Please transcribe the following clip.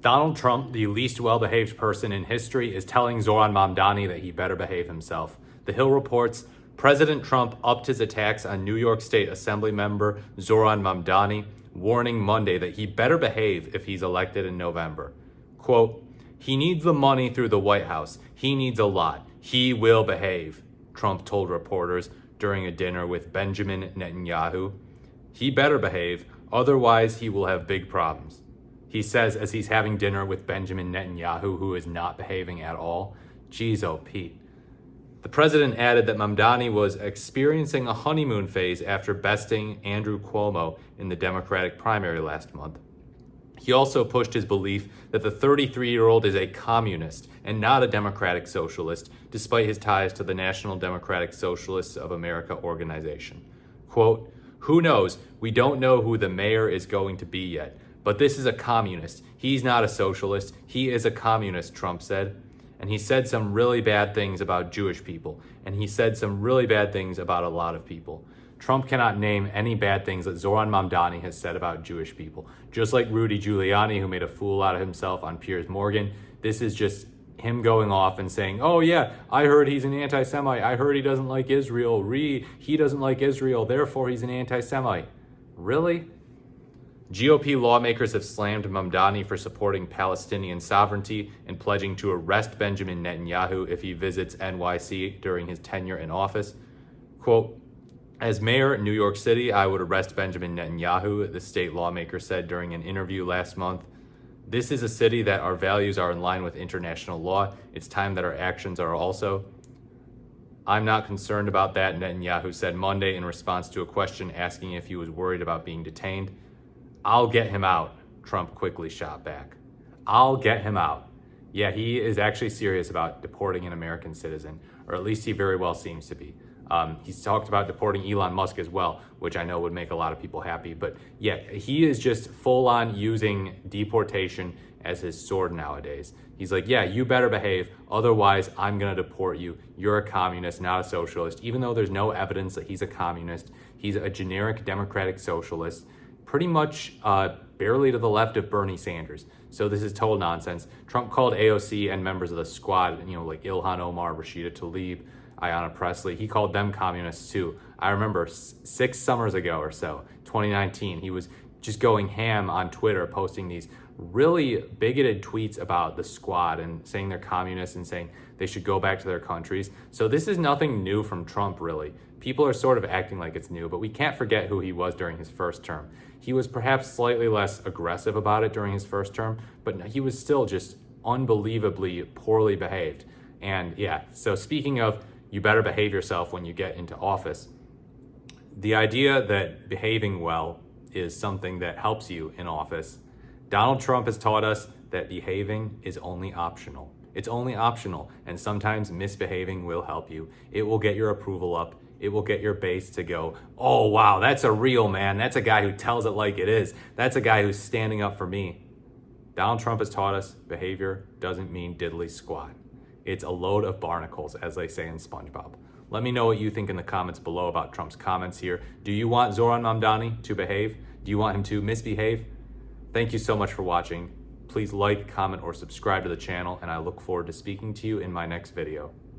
Donald Trump, the least well-behaved person in history, is telling Zohran Mamdani that he better behave himself. The Hill reports, President Trump upped his attacks on New York State Assembly member Zohran Mamdani, warning Monday that he better behave if he's elected in November. Quote, "He needs the money through the White House. He needs a lot. He will behave," Trump told reporters during a dinner with Benjamin Netanyahu. "He better behave, otherwise he will have big problems," he says as he's having dinner with Benjamin Netanyahu, who is not behaving at all. Jeez, oh Pete. The president added that Mamdani was experiencing a honeymoon phase after besting Andrew Cuomo in the Democratic primary last month. He also pushed his belief that the 33-year-old is a communist and not a democratic socialist, despite his ties to the National Democratic Socialists of America organization. Quote, "Who knows? We don't know who the mayor is going to be yet. But this is a communist. He's not a socialist. He is a communist," Trump said. And he said some really bad things about Jewish people. And he said some really bad things about a lot of people. Trump cannot name any bad things that Zohran Mamdani has said about Jewish people. Just like Rudy Giuliani, who made a fool out of himself on Piers Morgan, this is just him going off and saying, "Oh yeah, I heard he's an anti-Semite. I heard he doesn't like Israel. He doesn't like Israel, therefore he's an anti-Semite." Really? GOP lawmakers have slammed Mamdani for supporting Palestinian sovereignty and pledging to arrest Benjamin Netanyahu if he visits NYC during his tenure in office. Quote, "As mayor of New York City, I would arrest Benjamin Netanyahu," the state lawmaker said during an interview last month. "This is a city that our values are in line with international law. It's time that our actions are also." "I'm not concerned about that," Netanyahu said Monday in response to a question asking if he was worried about being detained. "I'll get him out," Trump quickly shot back. "I'll get him out." Yeah, he is actually serious about deporting an American citizen, or at least he very well seems to be. He's talked about deporting Elon Musk as well, which I know would make a lot of people happy. But yeah, he is just full on using deportation as his sword nowadays. He's like, yeah, you better behave, otherwise I'm gonna deport you. You're a communist, not a socialist. Even though there's no evidence that he's a communist, he's a generic democratic socialist, pretty much barely to the left of Bernie Sanders. So this is total nonsense. Trump called AOC and members of the squad, like Ilhan Omar, Rashida Tlaib, Ayanna Pressley, he called them communists too. I remember 6 summers ago or so, 2019, he was just going ham on Twitter, posting these really bigoted tweets about the squad and saying they're communists and saying they should go back to their countries. So this is nothing new from Trump, really. People are sort of acting like it's new, but we can't forget who he was during his first term. He was perhaps slightly less aggressive about it during his first term, but he was still just unbelievably poorly behaved. And yeah, so speaking of you better behave yourself when you get into office, the idea that behaving well is something that helps you in office, Donald Trump has taught us that behaving is only optional. It's only optional, and sometimes misbehaving will help you. It will get your approval up. It will get your base to go, "Oh wow, that's a real man. That's a guy who tells it like it is. That's a guy who's standing up for me." Donald Trump has taught us behavior doesn't mean diddly squat. It's a load of barnacles, as they say in SpongeBob. Let me know what you think in the comments below about Trump's comments here. Do you want Zohran Mamdani to behave? Do you want him to misbehave? Thank you so much for watching. Please like, comment, or subscribe to the channel, and I look forward to speaking to you in my next video.